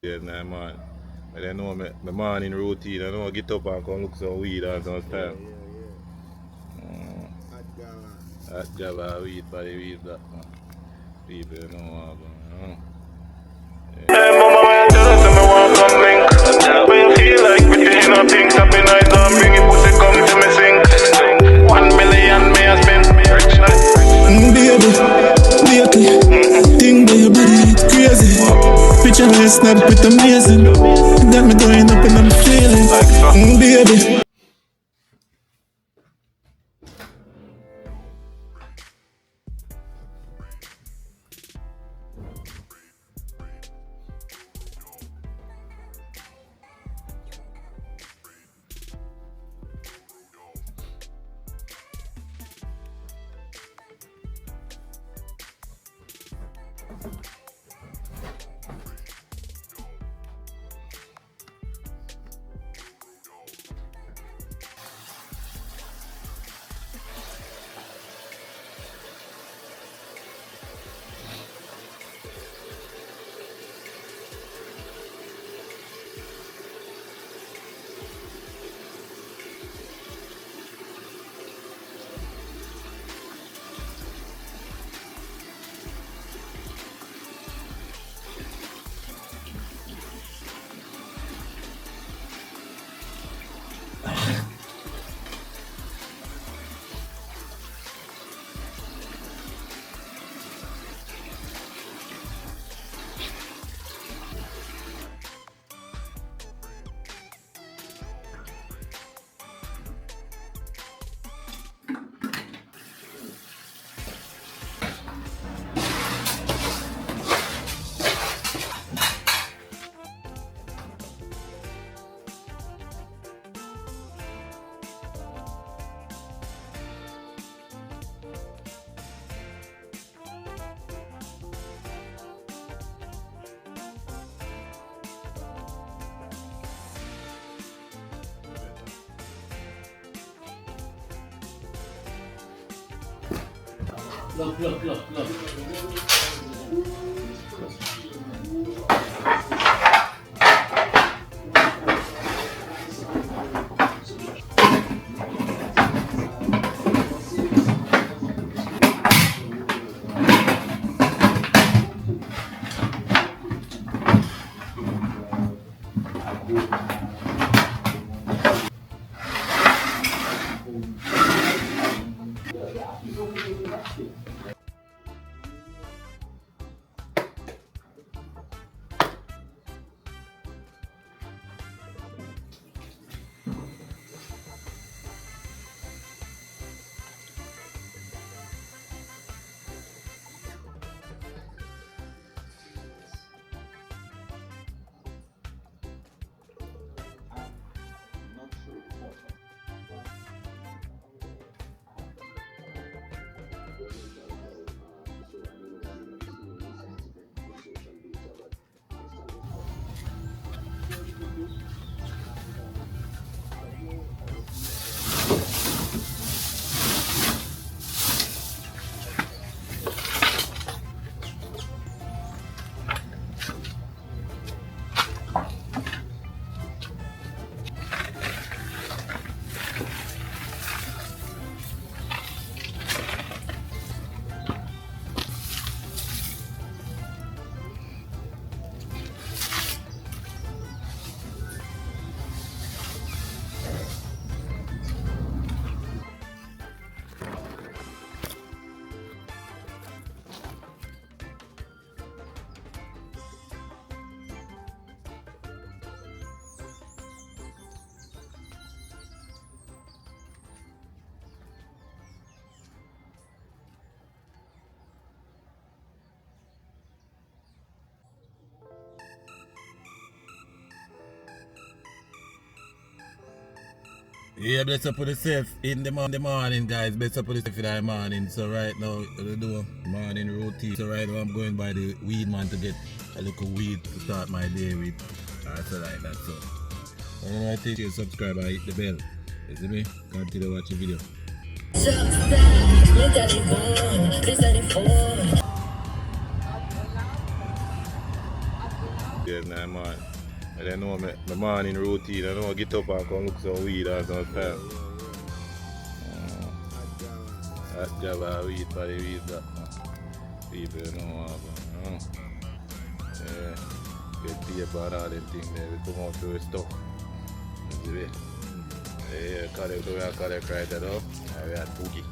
Yeah, nah, man. I don't know my morning routine. I know I get up and come look some weed and some stuff. Hot java weed for the weed that man. People don't know what going on. Hey mama, when you tell us me want come link. When you feel like pretty in a pink, happy night and bring it pussy come to me sing. 1 million me a spend. Rich night. Baby, think by your body crazy. Picture me snap it amazing. Got me going up and I'm feeling. Baby. Look. Yeah, bless up for the safe in the morning, guys. Bless up for the safe in the morning. So right now, we do morning routine. So right now, I'm going by the weed man to get a little weed to start my day with. So like that. So, I think you subscribe and hit the bell. You see me? Continue watching video. Yeah, nah, man. I don't know my morning routine. I don't get up and come look some weed or some time. That job I weed for the weed that people don't know about. Yeah. Get paper and all them things there. We come out to the stuff. You see it? Yeah, collect right now. We had boogie.